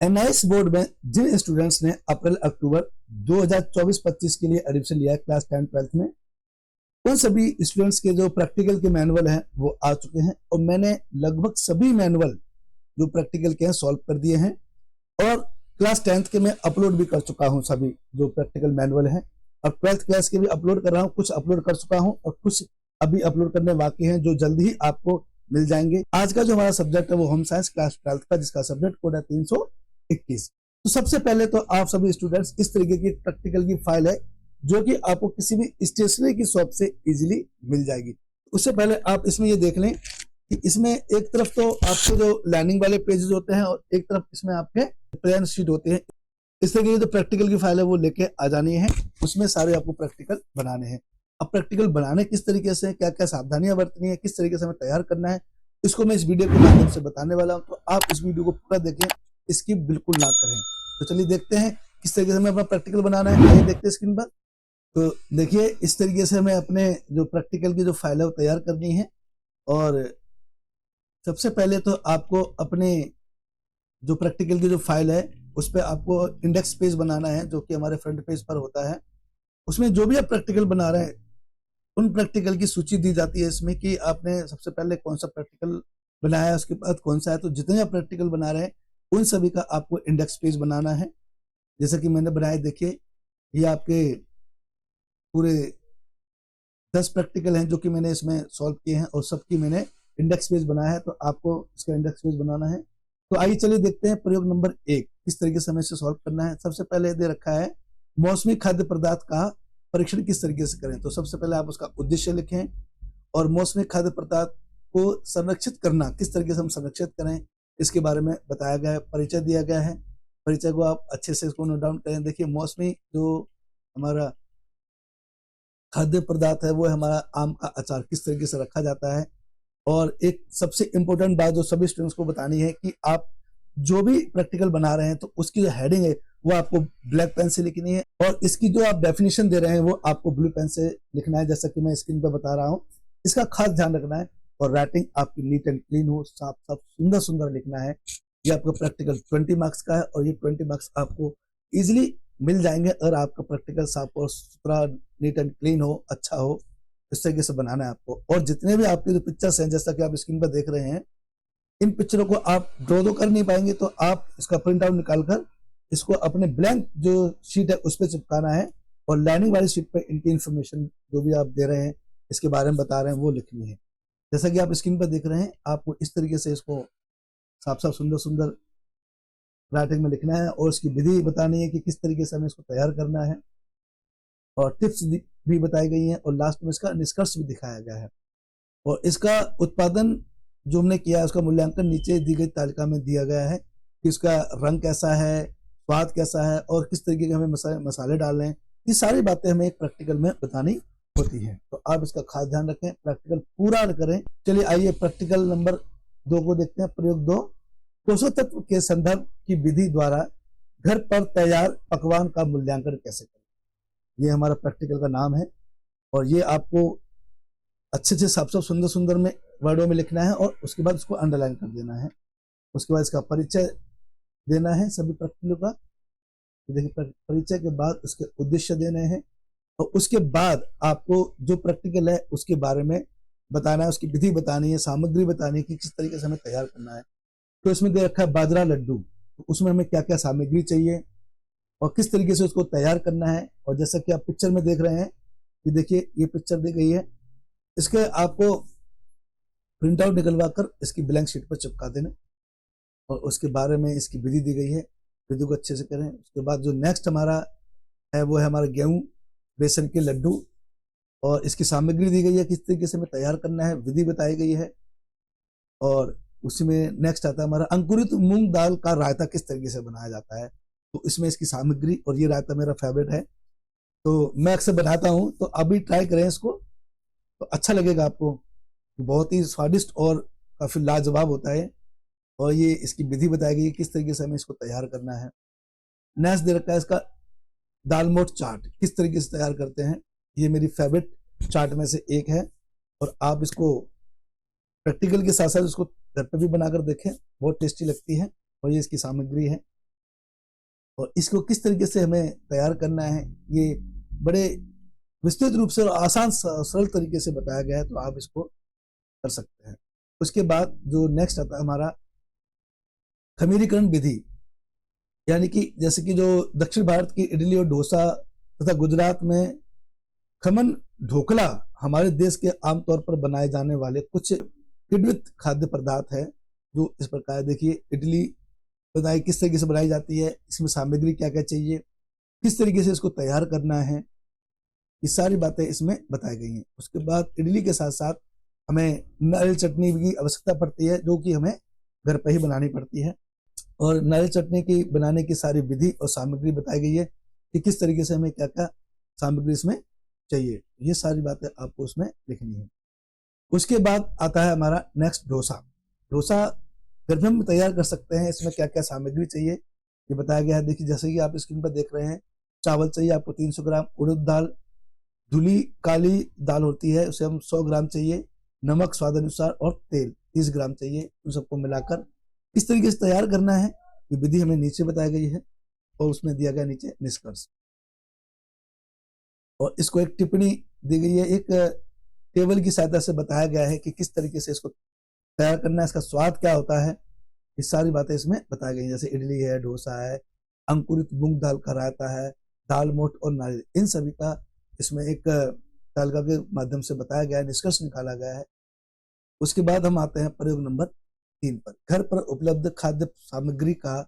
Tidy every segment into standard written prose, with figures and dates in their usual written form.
NIS board में जिन students ने अप्रैल अक्टूबर 2024-25 के लिए एडमिशन लिया है क्लास 10 12th में, उन सभी स्टूडेंट्स के जो प्रैक्टिकल के मैनुअल हैं वो आ चुके हैं और मैंने लगभग सभी मैनुअल जो प्रैक्टिकल के हैं सॉल्व कर दिए हैं और क्लास 10th के मैं अपलोड भी कर चुका हूं सभी जो प्रैक्टिकल मैनुअल हैं, और 12th क्लास के भी अपलोड कर रहा हूं, कुछ अपलोड कर चुका हूं और कुछ अभी अपलोड करने बाकी हैं जो जल्द ही आपको मिल जाएंगे। आज का जो हमारा सब्जेक्ट है वो होम साइंस क्लास 12th का, जिसका सब्जेक्ट कोड है 321। तो सबसे पहले तो आप सभी स्टूडेंट्स इस तरीके की प्रैक्टिकल की फाइल है जो कि आपको किसी भी स्टेशनरी की शॉप से इजीली मिल जाएगी। उससे पहले आप इसमें ये देख लें कि इसमें एक तरफ तो आपके जो लर्निंग वाले पेजेस होते हैं और एक तरफ इसमें आपके प्लान शीट होते हैं। इस तरीके की जो प्रैक्टिकल की फाइल है वो लेके आ जानी है, उसमें सारे आपको प्रैक्टिकल बनाने हैं। अब प्रैक्टिकल बनाने किस तरीके से, क्या क्या सावधानियां बरतनी है, किस तरीके से हमें तैयार करना है, इसको मैं इस वीडियो के माध्यम से बताने वाला हूं। तो आप इस वीडियो को पूरा देखें, स्किप बिल्कुल ना करें। तो चलिए देखते हैं किस तरीके से हमें अपना प्रैक्टिकल बनाना है। आइए देखते हैं स्क्रीन पर। तो देखिए इस तरीके से हमें अपने जो प्रैक्टिकल की जो फाइल है वो तैयार करनी है। और सबसे पहले तो आपको अपने जो प्रैक्टिकल की जो फाइल है उस पर आपको इंडेक्स पेज बनाना है जो कि हमारे फ्रंट पेज पर होता है। उसमें जो भी आप प्रैक्टिकल बना रहे हैं उन प्रैक्टिकल की सूची दी जाती है इसमें कि आपने सबसे पहले कौन सा प्रैक्टिकल बनाया है, उसके बाद कौन सा है। तो जितने आप प्रैक्टिकल बना रहे हैं उन सभी का आपको इंडेक्स पेज बनाना है। जैसे कि मैंने बनाया, देखिए ये आपके पूरे 10 प्रैक्टिकल हैं जो कि मैंने इसमें सॉल्व किए हैं और सबकी मैंने इंडेक्स पेज बनाया है। तो आपको इसका इंडेक्स पेज बनाना है। तो आइए चलिए देखते हैं प्रयोग नंबर 1 किस तरीके से हमें इसे सॉल्व करना है। सबसे पहले दे रखा है मौसमी खाद्य पदार्थ का परीक्षण किस तरीके से करें। तो सबसे पहले आप उसका उद्देश्य लिखें और मौसमी खाद्य पदार्थ को संरक्षित करना किस तरीके से हम संरक्षित करें इसके बारे में बताया गया है, परिचय दिया गया है। परिचय को आप अच्छे से इसको नोट डाउन करें। देखिए मौसमी जो हमारा खाद्य पदार्थ है वो है हमारा आम का अचार, किस तरीके से रखा जाता है। और एक सबसे इंपॉर्टेंट बात जो सभी स्टूडेंट्स को बतानी है कि आप जो भी प्रैक्टिकल बना रहे हैं तो उसकी जो हेडिंग है वो आपको ब्लैक पेन से लिखनी है और इसकी जो आप डेफिनेशन दे रहे हैं वो आपको ब्लू पेन से लिखना है, जैसा कि मैं स्क्रीन पर बता रहा हूँ। इसका खास ध्यान रखना है और राइटिंग आपकी नीट एंड क्लीन हो, साफ साफ सुंदर सुंदर लिखना है। ये आपका प्रैक्टिकल 20 मार्क्स का है और ये 20 मार्क्स आपको इजिली मिल जाएंगे अगर आपका प्रैक्टिकल साफ और सुथरा नीट एंड क्लीन हो, अच्छा हो। इस तरीके से बनाना है आपको। और जितने भी आपके जो पिक्चर्स हैं जैसा कि आप स्क्रीन पर देख रहे हैं, इन पिक्चरों को आप ड्रॉ तो कर नहीं पाएंगे तो आप इसका प्रिंट आउट निकालकर इसको अपने ब्लैंक जो शीट है उस पर चिपकाना है और लाइनिंग वाली शीट पर इनकी इंफॉर्मेशन जो भी आप दे रहे हैं इसके बारे में बता रहे हैं वो लिखनी है। जैसा कि आप स्क्रीन पर देख रहे हैं, आपको इस तरीके से इसको साफ साफ सुंदर सुंदर राइटिंग में लिखना है और इसकी विधि बतानी है कि किस तरीके से हमें इसको तैयार करना है और टिप्स भी बताई गई हैं और लास्ट में इसका निष्कर्ष भी दिखाया गया है। और इसका उत्पादन जो हमने किया है उसका मूल्यांकन नीचे दी गई तालिका में दिया गया है कि इसका रंग कैसा है, स्वाद कैसा है और किस तरीके के हमें मसाले डालने हैं। ये सारी बातें हमें एक प्रैक्टिकल में बतानी होती हैं। तो आप इसका खास ध्यान रखें, प्रैक्टिकल पूरा करें। चलिए आइए प्रैक्टिकल नंबर 2 को देखते हैं। प्रयोग 2, पोषक तत्व के संदर्भ की विधि द्वारा घर पर तैयार पकवान का मूल्यांकन कैसे करें। ये हमारा प्रैक्टिकल का नाम है और ये आपको अच्छे से साफ साफ सुंदर सुंदर में वर्डों में लिखना है और उसके बाद उसको अंडरलाइन कर देना है। उसके बाद इसका परिचय देना है सभी प्रैक्टिकलों का। देखिए परिचय के बाद उसके उद्देश्य देने हैं और उसके बाद आपको जो प्रैक्टिकल है उसके बारे में बताना है, उसकी विधि बतानी है, सामग्री बतानी है कि किस तरीके से हमें तैयार करना है। तो इसमें दे रखा है बाजरा लड्डू, तो उसमें हमें क्या क्या सामग्री चाहिए और किस तरीके से उसको तैयार करना है। और जैसा कि आप पिक्चर में देख रहे हैं कि देखिए ये पिक्चर दी गई है, इसके आपको प्रिंट आउट निकलवा कर इसकी ब्लैंक शीट पर चिपका देना और उसके बारे में इसकी विधि दी गई है, विधि को अच्छे से करें। उसके बाद जो नेक्स्ट हमारा है वो है हमारा गेहूं बेसन के लड्डू और इसकी सामग्री दी गई है, किस तरीके से हमें तैयार करना है, विधि बताई गई है। और उसी में नेक्स्ट आता है हमारा अंकुरित मूंग दाल का रायता किस तरीके से बनाया जाता है। तो इसमें इसकी सामग्री, और ये रायता मेरा फेवरेट है तो मैं अक्सर बनाता हूँ, तो अभी ट्राई करें इसको तो अच्छा लगेगा आपको। बहुत ही स्वादिष्ट और काफी लाजवाब होता है और ये इसकी विधि बताई गई है किस तरीके से हमें इसको तैयार करना है। नेक्स्ट दे रखा है इसका दाल मोठ चाट, किस तरीके से तैयार करते हैं। ये मेरी फेवरेट चाट में से एक है और आप इसको प्रैक्टिकल के साथ साथ इसको घर पे भी बनाकर देखें, बहुत टेस्टी लगती है। और ये इसकी सामग्री है। और इसको किस तरीके से हमें तैयार करना है ये बड़े विस्तृत रूप से और आसान सरल तरीके से बताया गया है, तो आप इसको कर सकते हैं। उसके बाद जो नेक्स्ट आता है हमारा खमीरीकरण विधि, यानी कि जैसे कि जो दक्षिण भारत की इडली और डोसा तथा गुजरात में खमन ढोकला हमारे देश के आमतौर पर बनाए जाने वाले कुछ विविध खाद्य पदार्थ है जो इस प्रकार देखिए। इडली बताइए किस तरीके से बनाई जाती है, इसमें सामग्री क्या क्या चाहिए, किस तरीके से इसको तैयार करना है, ये सारी बातें इसमें बताई गई हैं। उसके बाद इडली के साथ साथ हमें नारियल चटनी की आवश्यकता पड़ती है जो कि हमें घर पर ही बनानी पड़ती है, और नारियल चटनी की बनाने की सारी विधि और सामग्री बताई गई है कि किस तरीके से हमें क्या क्या सामग्री इसमें चाहिए, ये सारी बातें आपको उसमें लिखनी है। उसके बाद आता है हमारा नेक्स्ट डोसा। डोसा घर में हम तैयार कर सकते हैं, इसमें क्या क्या सामग्री चाहिए ये बताया गया है। देखिए जैसे कि आप स्क्रीन पर देख रहे हैं, चावल चाहिए आपको 300 ग्राम, उड़द दाल धुली काली दाल होती है उसे हम 100 ग्राम चाहिए, नमक स्वाद अनुसार और तेल 30 ग्राम चाहिए। उन सबको मिलाकर किस तरीके से तैयार करना है ये विधि हमें नीचे बताई गई है, और उसमें दिया गया नीचे निष्कर्ष, और इसको एक टिप्पणी दी गई है, एक टेबल की सहायता से बताया गया है कि किस तरीके से इसको तैयार करना है, इसका स्वाद क्या होता है, ये सारी बातें इसमें बताई गई। जैसे इडली है, डोसा है, अंकुरित मूंग दाल का रायता है, दाल मोठ और नारियल, इन सभी का इसमें एक तालिका के माध्यम से बताया गया है, निष्कर्ष निकाला गया है। उसके बाद हम आते हैं प्रयोग नंबर 3 पर। घर पर उपलब्ध खाद्य सामग्री का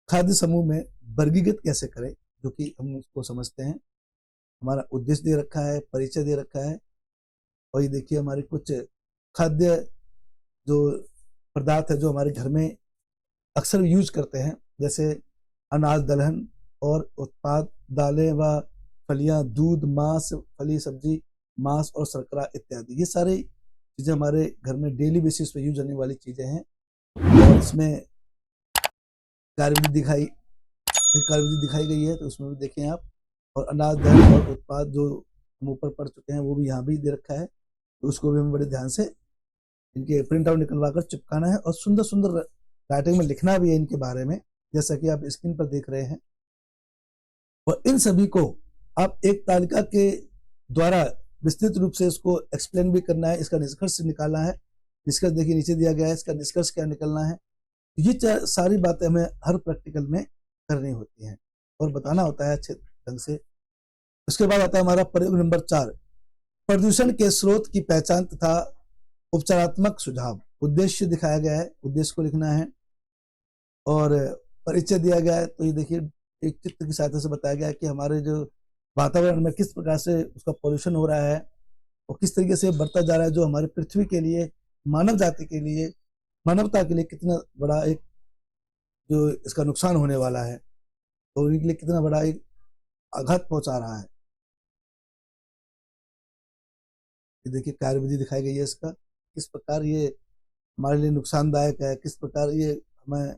खाद्य समूह में वर्गीकृत कैसे करें, जो कि हम उसको समझते हैं। हमारा उद्देश्य दे रखा है, परिचय दे रखा है, और ये देखिए हमारे कुछ खाद्य जो पदार्थ है जो हमारे घर में अक्सर यूज करते हैं, जैसे अनाज दलहन और उत्पाद, दालें व फलियां, दूध, मांस, फली सब्जी, मांस और शर्करा इत्यादि, ये सारी चीजें हमारे घर में डेली बेसिस पे यूज होने वाली चीजें हैं। और इसमें कार्यविधि दिखाई गई है, तो उसमें भी देखें आप। और अनाज दलहन और उत्पाद जो हम ऊपर पढ़ चुके हैं वो भी यहाँ भी दे रखा है, तो उसको भी हमें बड़े ध्यान से इनके प्रिंट आउट निकलवा कर चिपकाना है, और सुंदर सुंदर राइटिंग में लिखना भी है इनके बारे में, जैसा कि आप स्क्रीन पर देख रहे हैं। और इन सभी को आप एक तालिका के द्वारा विस्तृत रूप से इसको एक्सप्लेन भी करना है, इसका निष्कर्ष निकालना है। निष्कर्ष देखिए नीचे दिया गया है, इसका निष्कर्ष क्या निकलना है, ये सारी बातें हमें हर प्रैक्टिकल में करनी होती हैं और बताना होता है अच्छे ढंग से। उसके बाद आता है हमारा प्रयोग नंबर 4, प्रदूषण के स्रोत की पहचान तथा उपचारात्मक सुझाव। उद्देश्य दिखाया गया है, उद्देश्य को लिखना है, और परिचय दिया गया है। तो ये देखिए एक चित्र की सहायता से बताया गया है कि हमारे जो वातावरण में किस प्रकार से उसका पॉल्यूशन हो रहा है और किस तरीके से बढ़ता जा रहा है, जो हमारी पृथ्वी के लिए, मानव जाति के लिए, मानवता के लिए कितना बड़ा एक जो इसका नुकसान होने वाला है, तो उनके लिए कितना बड़ा एक आघात पहुंचा रहा है। ये देखिए कार्यविधि दिखाई गई है इसका, किस प्रकार ये हमारे लिए नुकसानदायक है, किस प्रकार ये हमें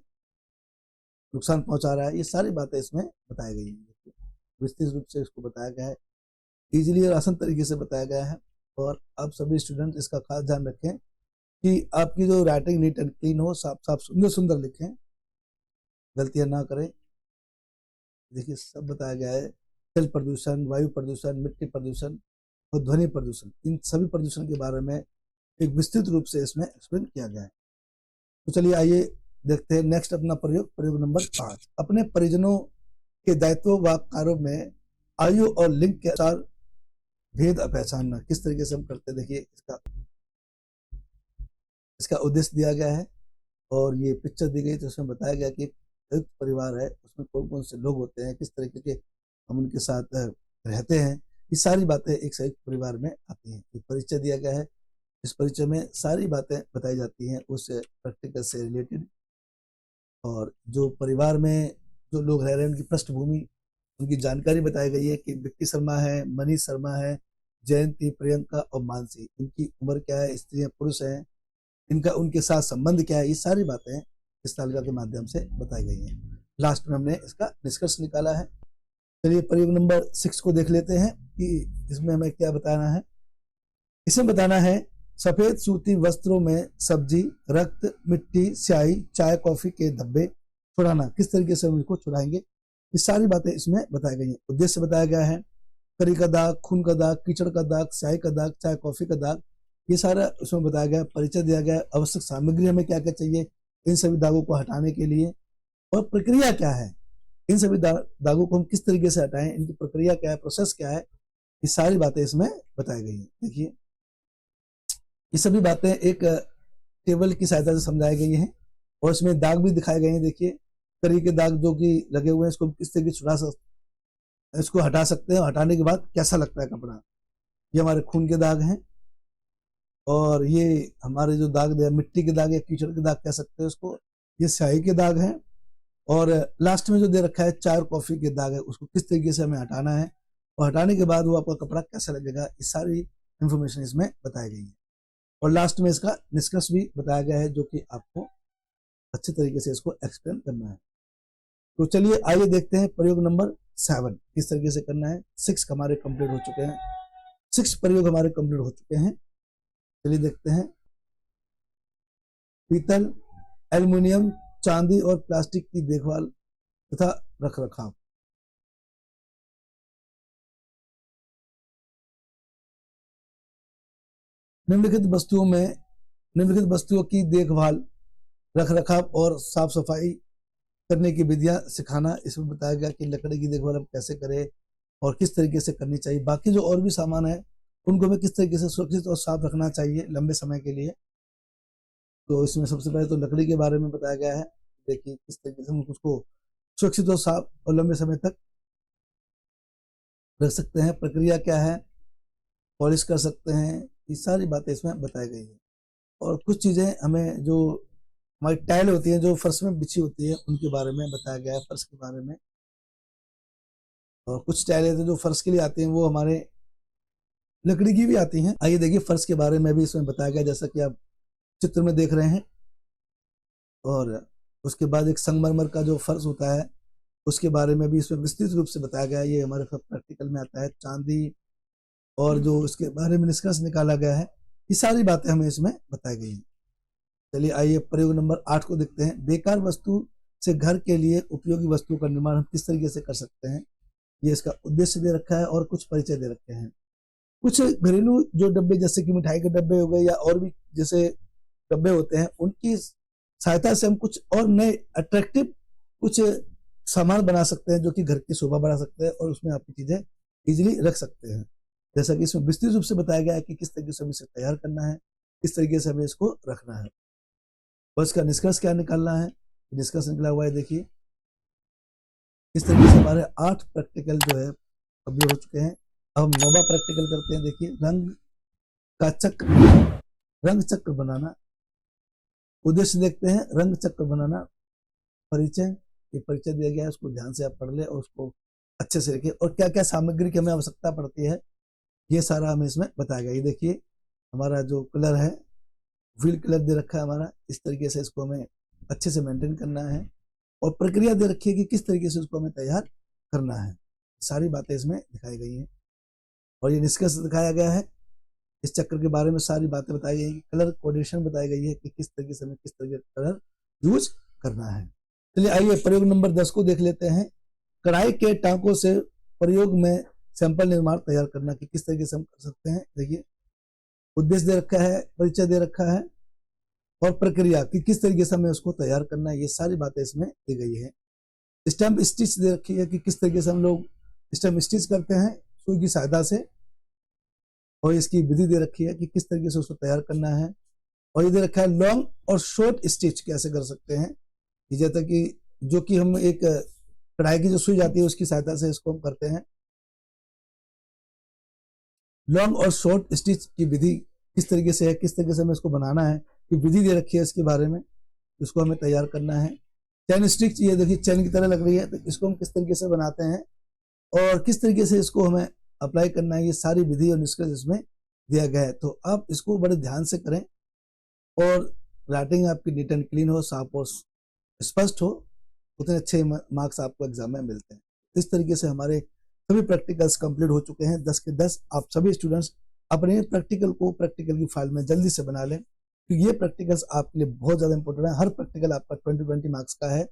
नुकसान पहुंचा रहा है, ये सारी बातें इसमें बताई गई हैं। विस्तृत रूप से इसको बताया गया है, इजीली और आसान तरीके से बताया गया है। और आप सभी स्टूडेंट इसका खास ध्यान रखें कि आपकी जो राइटिंग नीट एंड क्लीन हो, साफ साफ सुंदर सुंदर लिखें, गलतियां ना करें। देखिए सब बताया गया है, जल प्रदूषण, वायु प्रदूषण, मिट्टी प्रदूषण और ध्वनि प्रदूषण, इन सभी प्रदूषण के बारे में एक विस्तृत रूप से इसमें एक्सप्लेन किया गया है। तो चलिए आइए देखते हैं नेक्स्ट अपना प्रयोग नंबर 5। अपने परिजनों के दायित्व व कार्यों में आयु और लिंग के अनुसार भेद पहचानना, किस तरीके से हम करते हैं। देखिए इसका उद्देश्य दिया गया है, और ये पिक्चर दी गई तो उसमें बताया गया कि संयुक्त परिवार है, उसमें कौन कौन से लोग होते हैं, किस तरीके के हम उनके साथ रहते हैं, ये सारी बातें एक संयुक्त परिवार में आती हैं। एक परिचय दिया गया है, इस परिचय में सारी बातें बताई जाती हैं उस प्रैक्टिकल से रिलेटेड, और जो परिवार में जो लोग रह रहे हैं उनकी पृष्ठभूमि, उनकी जानकारी बताई गई है कि विक्की शर्मा है, मनीष शर्मा है, जयंती, प्रियंका और मानसी, इनकी उम्र क्या है, स्त्रियां पुरुष हैं, इनका उनके साथ संबंध क्या है, ये सारी बातें इस तालिका के माध्यम से बताई गई हैं। लास्ट में हमने इसका निष्कर्ष निकाला है। चलिए प्रयोग नंबर 6 को देख लेते हैं कि इसमें हमें क्या बताना है। इसमें बताना है सफेद सूती वस्त्रों में सब्जी, रक्त, मिट्टी, स्याही, चाय, कॉफी के धब्बे छुड़ाना, किस तरीके से हम इसको छुड़ाएंगे, ये सारी बातें इसमें बताई गई हैं। उद्देश्य बताया गया है, करी का दाग, खून का दाग, कीचड़ का दाग, स्याही का दाग, चाय कॉफी का दाग, ये सारा उसमें बताया गया है। परिचय दिया गया है, आवश्यक सामग्री हमें क्या क्या चाहिए इन सभी दागों को हटाने के लिए, और प्रक्रिया क्या है, इन सभी दागों को हम किस तरीके से हटाएं, इनकी प्रक्रिया क्या है, प्रोसेस क्या है, ये सारी बातें इसमें बताई गई हैं। देखिए ये सभी बातें एक टेबल की सहायता से समझाई गई हैं, और इसमें दाग भी दिखाए गए हैं। देखिए करी के दाग जो कि लगे हुए हैं, इसको किस तरीके से छुड़ा सकते, इसको हटा सकते हैं, हटाने के बाद कैसा लगता है कपड़ा। ये हमारे खून के दाग हैं, और ये हमारे जो दाग मिट्टी के दाग या कीचड़ के दाग कह सकते हैं उसको, ये स्याही के दाग हैं, और लास्ट में जो दे रखा है चाय और कॉफी के दाग है, उसको किस तरीके से हमें हटाना है, और हटाने के बाद वो आपका कपड़ा कैसा लगेगा, ये सारी इंफॉर्मेशन इसमें बताई गई है। और लास्ट में इसका निष्कर्ष भी बताया गया है, जो कि आपको अच्छे तरीके से इसको एक्सप्लेन करना है। तो चलिए आइए देखते हैं प्रयोग नंबर 7 किस तरीके से करना है। 6 हमारे कंप्लीट हो चुके हैं, 6 प्रयोग हमारे कंप्लीट हो चुके हैं। चलिए देखते हैं। पीतल, एल्युमिनियम, चांदी और प्लास्टिक की देखभाल तथा रख रखाव। निम्नलिखित वस्तुओं की देखभाल, रख रखाव और साफ सफाई करने की विधियां सिखाना। इसमें बताया गया कि लकड़ी की देखभाल हम कैसे करें और किस तरीके से करनी चाहिए। बाकी जो और भी सामान है उनको हमें किस तरीके से सुरक्षित और साफ रखना चाहिए लंबे समय के लिए। तो इसमें सबसे पहले तो लकड़ी के बारे में बताया गया है। देखिए किस तरीके से हम उसको सुरक्षित और साफ और लंबे समय तक रख सकते हैं, प्रक्रिया क्या है, पॉलिश कर सकते हैं, ये सारी बातें इसमें बताई गई है। और कुछ चीज़ें हमें जो हमारी टाइल होती है जो फर्श में बिछी होती है उनके बारे में बताया गया है, फर्श के बारे में। और कुछ टाइलें जो फर्श के लिए आती हैं वो हमारे लकड़ी की भी आती हैं। आइए देखिए फर्श के बारे में भी इसमें बताया गया, जैसा कि आप चित्र में देख रहे हैं। और उसके बाद एक संगमरमर का जो फर्श होता है उसके बारे में भी इसमें विस्तृत रूप से बताया गया है। ये हमारे प्रैक्टिकल में आता है। चांदी और जो इसके बारे में निष्कर्ष निकाला गया है, ये सारी बातें हमें इसमें बताई गई हैं। चलिए आइए प्रयोग नंबर 8 को देखते हैं। बेकार वस्तु से घर के लिए उपयोगी वस्तु का निर्माण हम किस तरीके से कर सकते हैं, ये इसका उद्देश्य दे रखा है और कुछ परिचय दे रखे हैं। कुछ घरेलू जो डब्बे जैसे कि मिठाई के डब्बे हो गए या और भी जैसे डब्बे होते हैं, उनकी सहायता से हम कुछ और नए अट्रैक्टिव कुछ सामान बना सकते हैं जो कि घर की शोभा बढ़ा सकते हैं और उसमें आपकी चीजें इजीली रख सकते हैं। जैसा कि इसमें विस्तृत रूप से बताया गया है कि किस तरीके से हमें इसे तैयार करना है, किस तरीके से हमें इसको रखना है और इसका निष्कर्ष क्या निकालना है। निष्कर्ष निकला हुआ है, देखिए इस तरीके से हमारे 8 प्रैक्टिकल जो है कंप्लीट हो चुके हैं। अब हम 9वां प्रैक्टिकल करते हैं। देखिए रंग चक्र बनाना। उद्देश्य देखते हैं, रंग चक्र बनाना। परिचय, ये परिचय दिया गया है, उसको ध्यान से आप पढ़ ले और उसको अच्छे से लिखिए और क्या क्या सामग्री की हमें आवश्यकता पड़ती है ये सारा हमें इसमें बताया गया। ये देखिए हमारा जो कलर है व्हील कलर दे रखा है हमारा, इस तरीके से इसको हमें अच्छे से मेंटेन करना है और प्रक्रिया दे रखी है कि किस तरीके से उसको हमें तैयार करना है। सारी बातें इसमें दिखाई गई हैं और ये निष्कर्ष दिखाया गया है। इस चक्र के बारे में सारी बातें बताई गई, कलर कोऑर्डिनेशन बताई गई है कि किस तरीके से हमें किस तरीके का कलर यूज करना है। चलिए आइए प्रयोग नंबर 10 को देख लेते हैं। कढ़ाई के टांकों से प्रयोग में सैंपल निर्माण तैयार करना कि किस तरीके से हम कर सकते हैं। देखिए उद्देश्य दे रखा है, परिचय दे रखा है और प्रक्रिया कि किस तरीके से हमें उसको तैयार करना है, ये सारी बातें इसमें दी गई है। स्टैम्प स्टिच दे रखी है कि किस तरीके से हम लोग स्टैम्प स्टिच करते हैं सुई की सहायता से और इसकी विधि दे रखी है कि किस तरीके से उसको तैयार करना है। और ये दे रखा है लॉन्ग और शॉर्ट स्टिच कैसे कर सकते हैं, जैसे कि जो कि हम एक कढ़ाई की जो सुई जाती है उसकी सहायता से इसको हम करते हैं। लॉन्ग और शॉर्ट स्टिच की विधि किस तरीके से है, किस तरीके से हमें इसको बनाना है, कि विधि दे रखी है इसके बारे में, इसको हमें तैयार करना है। चैन स्टिच, ये देखिए चैन की तरह लग रही है, तो इसको हम किस तरीके से बनाते हैं और किस तरीके से इसको हमें अप्लाई करना है, ये सारी विधि और निष्कर्ष इसमें दिया गया है। तो आप इसको बड़े ध्यान से करें और राइटिंग आपकी नीट एंड क्लीन हो, साफ और स्पष्ट हो, उतने अच्छे मार्क्स आपको एग्जाम में मिलते हैं। इस तरीके से हमारे सभी प्रैक्टिकल्स कंप्लीट हो चुके हैं 10 के 10। आप सभी स्टूडेंट्स अपने प्रैक्टिकल को प्रैक्टिकल की फाइल में जल्दी से बना लें क्योंकि ये प्रैक्टिकल्स आपके लिए बहुत ज़्यादा इंपॉर्टेंट है। हर प्रैक्टिकल आपका 20-20 मार्क्स का है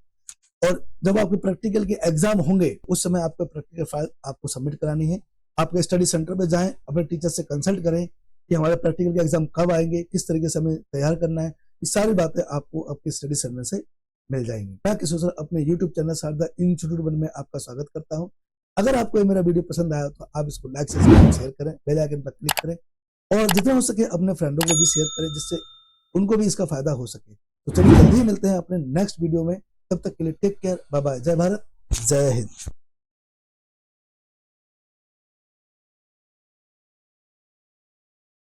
और जब आपके प्रैक्टिकल के एग्जाम होंगे उस समय आपका प्रैक्टिकल फाइल आपको सबमिट करानी है। आपके स्टडी सेंटर पे जाएं, अपने टीचर से कंसल्ट करें कि हमारे प्रैक्टिकल के एग्जाम कब आएंगे, किस तरीके से हमें तैयार करना है। ये सारी बातें आपको आपके स्टडी सेंटर से मिल जाएंगी। मैं किशोर सर अपने YouTube channel Sharda institute one में आपका स्वागत करता हूँ। अगर आपको ये मेरा वीडियो पसंद आया तो आप इसको लाइक शेयर करें, बेल आइकन पर क्लिक करें और जितना हो सके अपने फ्रेंडों को भी शेयर करें जिससे उनको भी इसका फायदा हो सके। तो चलिए जल्दी ही मिलते हैं अपने नेक्स्ट वीडियो में। तब तक के लिए टेक केयर, बाय बाय, जय भारत, जय हिंद।